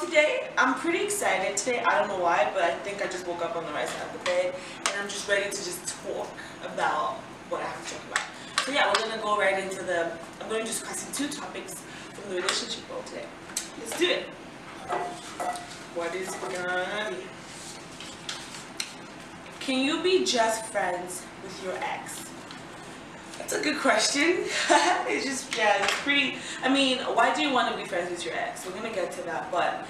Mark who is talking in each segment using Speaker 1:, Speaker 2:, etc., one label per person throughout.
Speaker 1: today I'm pretty excited today. I don't know why, but I think I just woke up on the right side of the bed and I'm just ready to just talk about what I have to talk about. So yeah, we're gonna go right into I'm going to discuss two topics from the relationship world today. Let's do it. What is it gonna be? Can you be just friends with your ex? That's a good question. It's pretty, why do you want to be friends with your ex? We're gonna get to that, but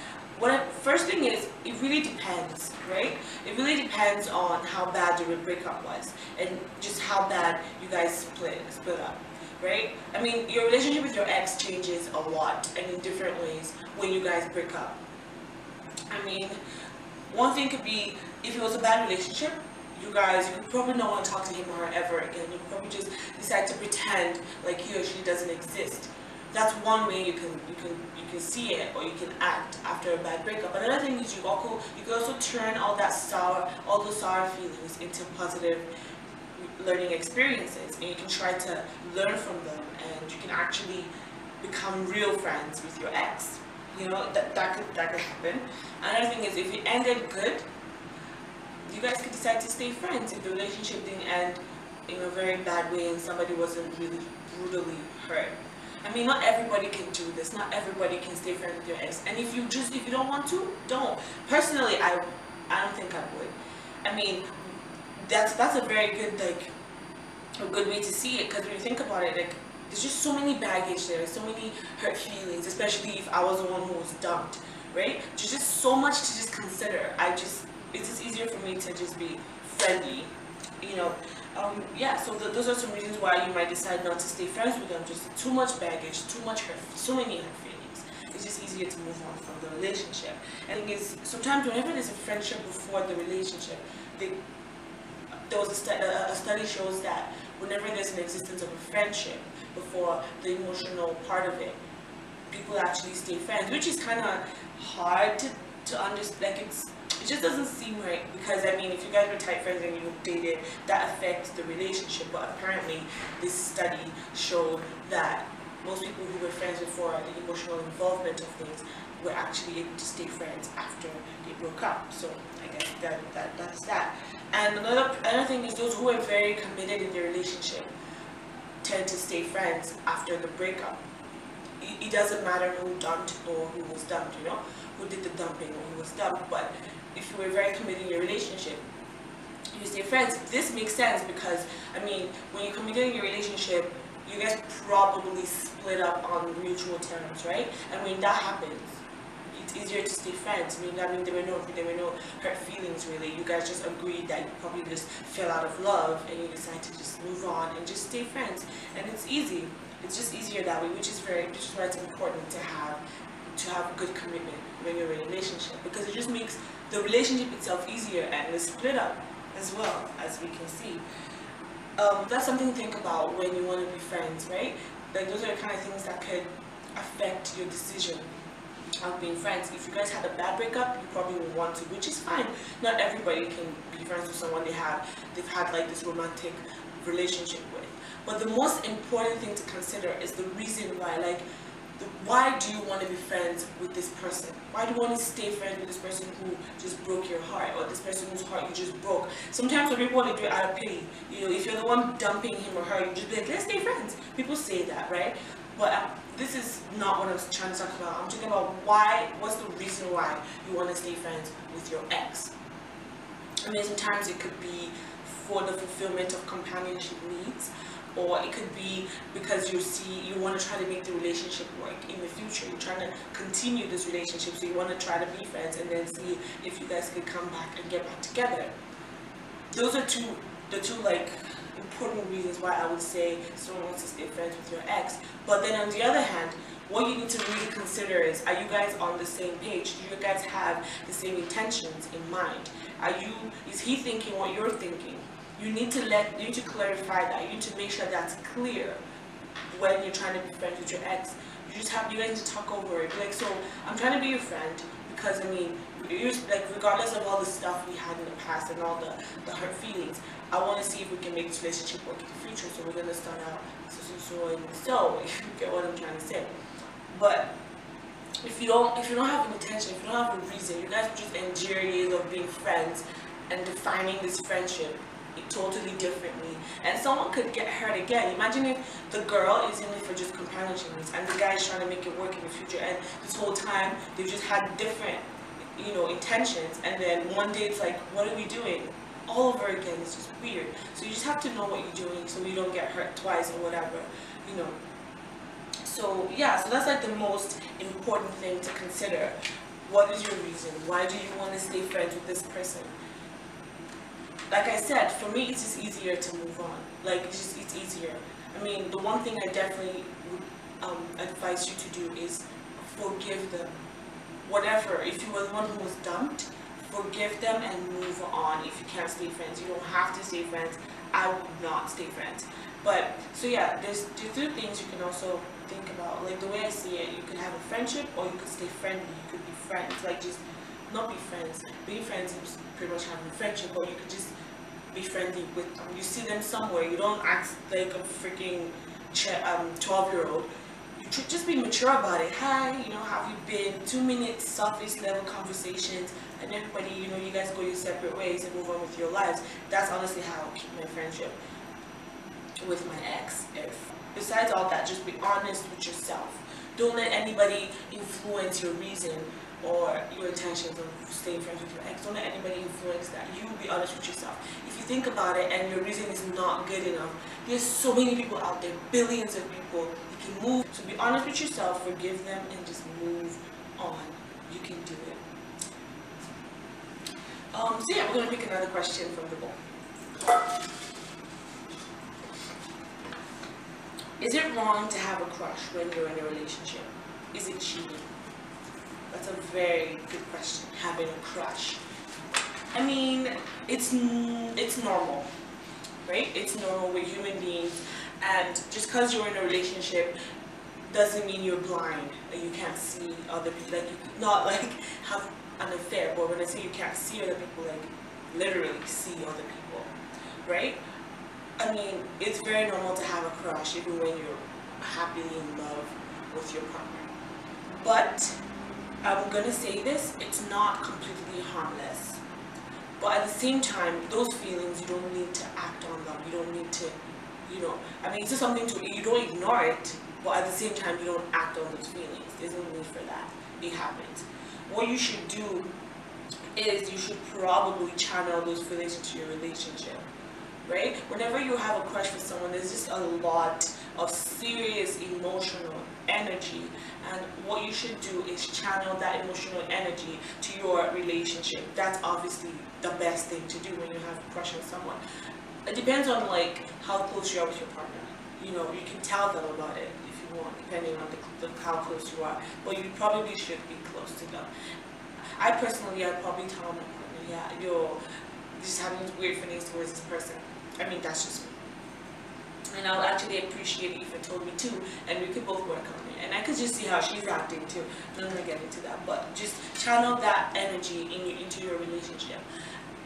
Speaker 1: first thing is, it really depends, right? It really depends on how bad your breakup was and just how bad you guys split up, right? Your relationship with your ex changes a lot and in different ways when you guys break up. One thing could be, if it was a bad relationship, you could probably not want to talk to him or her ever again. You could probably just decide to pretend like he or she doesn't exist. That's one way you can see it, or you can act after a bad breakup. Another thing is you can also turn all those sour feelings into positive learning experiences, and you can try to learn from them, and you can actually become real friends with your ex. That could happen. Another thing is, if it ended good, you guys could decide to stay friends if the relationship didn't end in a very bad way and somebody wasn't really brutally hurt. Not everybody can do this. Not everybody can stay friends with your ex. And if you don't want to, don't. Personally, I don't think I would. That's a very good a good way to see it, because when you think about it, there's just so many baggage there, so many hurt feelings, especially if I was the one who was dumped, right? There's just so much to just consider. It's just easier for me to just be friendly, so those are some reasons why you might decide not to stay friends with them. Just too much baggage, too much hurt, so many hurt feelings. It's just easier to move on from the relationship. And the thing is, sometimes whenever there's a friendship before the relationship, there was a study shows that whenever there's an existence of a friendship before the emotional part of it, people actually stay friends, which is kind of hard to understand. It just doesn't seem right, because if you guys were tight friends and you dated, that affects the relationship. But apparently this study showed that most people who were friends before the emotional involvement of things were actually able to stay friends after they broke up. So I guess that's that. And another thing is, those who are very committed in their relationship tend to stay friends after the breakup. It doesn't matter who dumped or who was dumped, who did the dumping or who was dumped. But if you were very committed in your relationship, you stay friends. This makes sense because, when you're committed in your relationship, you guys probably split up on mutual terms, right? And when that happens, it's easier to stay friends. There were no hurt feelings, really. You guys just agreed that you probably just fell out of love, and you decide to just move on and just stay friends. And it's easy. It's just easier that way, which is why it's important to have good commitment when you're in a relationship, because it just makes the relationship itself easier, and the split up as well, as we can see. That's something to think about when you want to be friends, right? Those are the kind of things that could affect your decision of being friends. If you guys had a bad breakup, you probably would want to, which is fine. Not everybody can be friends with someone they've had this romantic relationship with. But the most important thing to consider is the reason why. Why do you want to be friends with this person? Why do you want to stay friends with this person who just broke your heart, or this person whose heart you just broke? Sometimes when people want to do it out of pity, if you're the one dumping him or her, you just be like, let's stay friends. People say that, right? But this is not what I'm trying to talk about. I'm talking about what's the reason why you want to stay friends with your ex. Sometimes it could be for the fulfillment of companionship needs, or it could be because you want to try to make the relationship work in the future. You're trying to continue this relationship, so you want to try to be friends and then see if you guys could come back and get back together. Those are the two important reasons why I would say someone wants to stay friends with your ex. But then on the other hand, what you need to really consider is, are you guys on the same page? Do you guys have the same intentions in mind? Is he thinking what you're thinking? You need to clarify that. You need to make sure that's clear when you're trying to be friends with your ex. You guys need to talk over it. So I'm trying to be your friend because regardless of all the stuff we had in the past and all the hurt feelings, I want to see if we can make this relationship work in the future. So we're gonna start out so if you get what I'm trying to say. But if you don't have an intention, if you don't have a reason, you guys will just endure years of being friends and defining this friendship totally differently, and someone could get hurt again. Imagine if the girl is in it for just companionship and the guy is trying to make it work in the future, and this whole time they've just had different, intentions, and then one day it's like, what are we doing? All over again. It's just weird. So you just have to know what you're doing so you don't get hurt twice or whatever, So yeah, so that's like the most important thing to consider. What is your reason? Why do you want to stay friends with this person? Like I said, for me, it's just easier to move on. Like, it's easier. I mean, the one thing I definitely would advise you to do is forgive them. Whatever, if you were the one who was dumped, forgive them and move on. If you can't stay friends, you don't have to stay friends. I would not stay friends. But, so yeah, there's two things you can also think about. Like, the way I see it, you could have a friendship or you could stay friendly. You could be friends. Like, just not be friends. Being friends is pretty much having a friendship, or you could just be friendly with them. You see them somewhere, you don't act like a freaking 12-year-old. You just be mature about it. Hi, how have you been? 2 minutes, surface level conversations, and everybody, you guys go your separate ways and move on with your lives. That's honestly how I keep my friendship with my ex. Besides all that, just be honest with yourself. Don't let anybody influence your reason or your intentions of staying friends with your ex. Don't let anybody influence that. You be honest with yourself. If you think about it and your reason is not good enough, there's so many people out there, billions of people. You can move. So be honest with yourself, forgive them, and just move on. You can do it. So yeah, we're going to pick another question from the book. Is it wrong to have a crush when you're in a relationship? Is it cheating? That's a very good question, having a crush. I mean, it's normal, right? It's normal, we're human beings, and just because you're in a relationship doesn't mean you're blind and you can't see other people. Like, you not like have an affair, but when I say you can't see other people, like literally see other people, right? I mean, it's very normal to have a crush even when you're happily in love with your partner. But I'm gonna say this, it's not completely harmless. But at the same time, those feelings, you don't need to act on them. You don't need to, I mean, it's just something you don't ignore it, but at the same time, you don't act on those feelings. There's no need for that. It happens. What you should do is you should probably channel those feelings into your relationship. Right? Whenever you have a crush for someone, there's just a lot of serious emotional energy, and what you should do is channel that emotional energy to your relationship. That's obviously the best thing to do when you have a crush on someone. It depends on like how close you are with your partner. You can tell them about it if you want, depending on how close you are, but you probably should be close to them. I'd probably tell my partner, yeah, you're just having weird feelings towards this person. I mean, that's just me. And I would actually appreciate it if you told me too, and we could both work on it. And I could just see how she's acting too. I'm not gonna get into that, but just channel that energy into your relationship.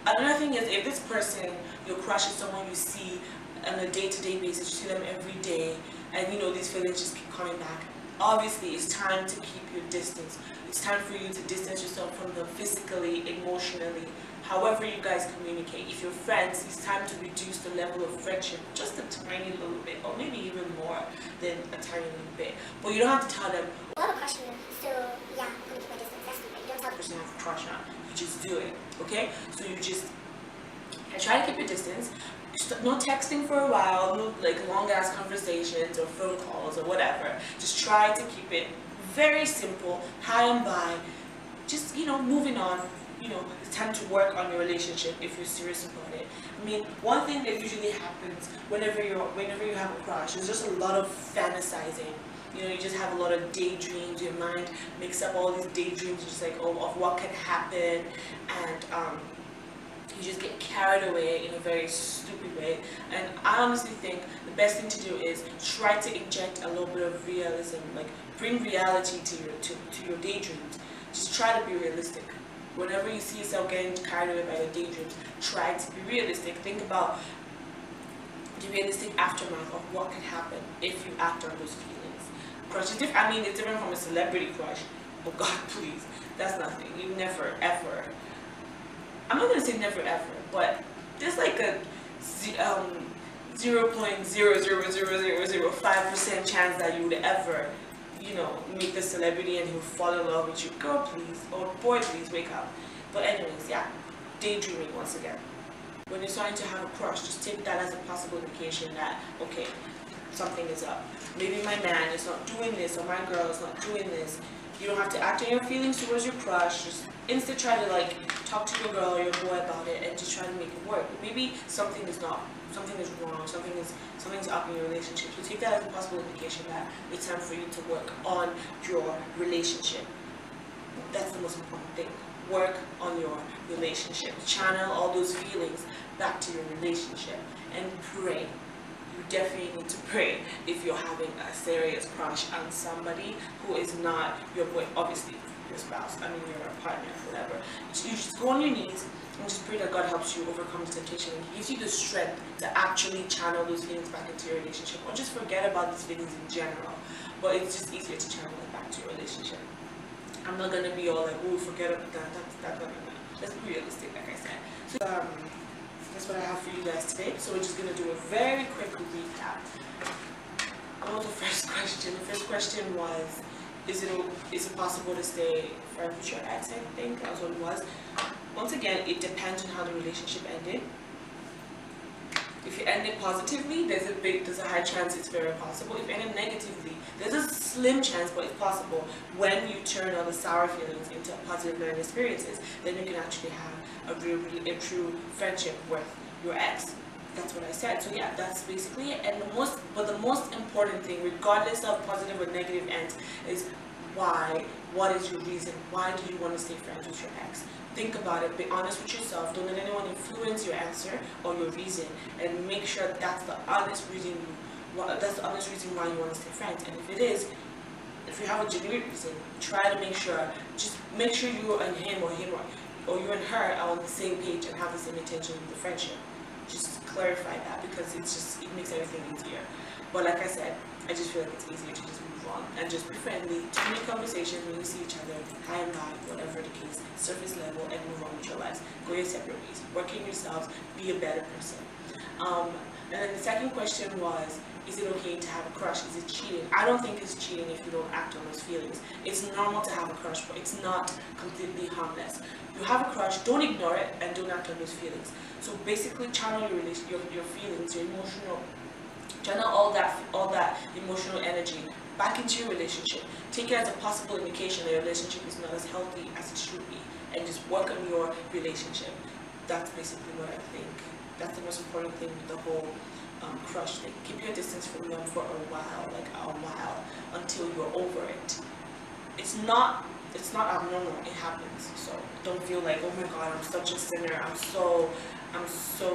Speaker 1: Another thing is, if this person, your crush, is someone you see on a day-to-day basis, you see them every day, and these feelings just keep coming back, obviously it's time to keep your distance. It's time for you to distance yourself from them physically, emotionally, however you guys communicate. If you're friends, it's time to reduce the level of friendship just a tiny little bit, or maybe even more than a tiny little bit. But you don't have to tell them,
Speaker 2: I have a crush on you, so yeah, I'm gonna keep my distance. That's stupid. You don't tell
Speaker 1: the person you have a crush on. You just do it, okay? So you just try to keep your distance. No texting for a while, no like long ass conversations or phone calls or whatever. Just try to keep it very simple, hi and bye. Just moving on. It's time to work on your relationship if you're serious about it. I mean, one thing that usually happens whenever you have a crush is just a lot of fantasizing. You just have a lot of daydreams. Your mind makes up all these daydreams, just like of what could happen, and you just get carried away in a very stupid way. And I honestly think the best thing to do is try to inject a little bit of realism, like bring reality to your daydreams. Just try to be realistic. Whenever you see yourself getting carried away by your daydreams, try to be realistic. Think about the realistic aftermath of what could happen if you act on those feelings. Crush is different. I mean, it's different from a celebrity crush. oh God, please, that's nothing. You never ever, I'm not gonna say never ever, but there's like a 0.0000005% chance that you would ever, you know, meet the celebrity and he'll fall in love with you. Girl, please, or boy, please wake up. But anyways, yeah, daydreaming once again. When you're starting to have a crush, just take that as a possible indication that, okay, something is up. Maybe my man is not doing this, or my girl is not doing this. You don't have to act on your feelings towards your crush. Just instead try to like talk to your girl or your boy about it and just try to make it work. Maybe something is wrong, something's up in your relationship. So take that as a possible indication that it's time for you to work on your relationship. That's the most important thing. Work on your relationship. Channel all those feelings back to your relationship and pray. You definitely need to pray if you're having a serious crush on somebody who is not your boy, obviously your spouse, I mean your partner, whatever. So you just go on your knees and just pray that God helps you overcome the temptation and gives you the strength to actually channel those feelings back into your relationship, or just forget about these feelings in general. But it's just easier to channel it back to your relationship. I'm not gonna be all like, oh, forget about that. Let's be realistic, like I said. So that's what I have for you guys today. So we're just gonna do a very quick recap. What was the first question? The first question was, is it possible to stay friends with your ex? I think that's what it was. Once again, it depends on how the relationship ended. If it ended positively, there's a high chance it's very possible. If it ended negatively, there's a slim chance, but it's possible. When you turn all the sour feelings into positive learning experiences, then you can actually have a true friendship with your ex. That's what I said. So yeah, that's basically it. And the most important thing, regardless of positive or negative ends, is why. What is your reason? Why do you want to stay friends with your ex? Think about it. Be honest with yourself. Don't let anyone influence your answer or your reason, and make sure that's the honest reason. That's the honest reason why you want to stay friends. And if it is, if you have a genuine reason, try to make sure. Just make sure you and him or you and her are on the same page and have the same intention with the friendship. Just clarify that, because it makes everything easier. But like I said, I just feel like it's easier to just move on and just be friendly, 2-minute conversations when you see each other, hi and bye, whatever the case, surface level, and move on with your lives. Go your separate ways, work on yourselves, be a better person. And then the second question was, is it okay to have a crush? Is it cheating? I don't think it's cheating if you don't act on those feelings. It's normal to have a crush, but it's not completely harmless. You have a crush, don't ignore it, and don't act on those feelings. So basically channel your feelings, your emotional, channel all that emotional energy back into your relationship. Take it as a possible indication that your relationship is not as healthy as it should be, and just work on your relationship. That's basically what I think. That's the most important thing with the whole crush thing. Keep your distance from them for a while, until you're over it. It's not abnormal. It happens. So don't feel like, oh my God, I'm such a sinner. I'm so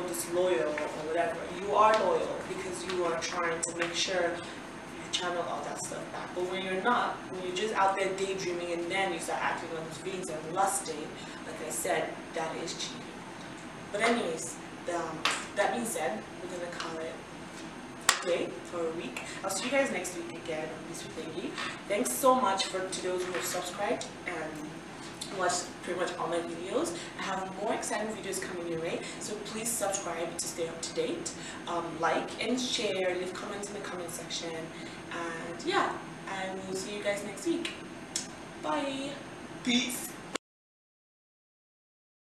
Speaker 1: disloyal or whatever. You are loyal because you are trying to make sure you channel all that stuff back. But when you're not, when you're just out there daydreaming and then you start acting on those feelings and lusting, like I said, that is cheating. But anyways, that being said, we're gonna call it day for a week. I'll see you guys next week again on Peace with Nengi. Thanks so much to those who have subscribed and watched pretty much all my videos. I have more exciting videos coming your way, so please subscribe to stay up to date. Like and share, leave comments in the comment section, and yeah, and we'll see you guys next week. Bye. Peace.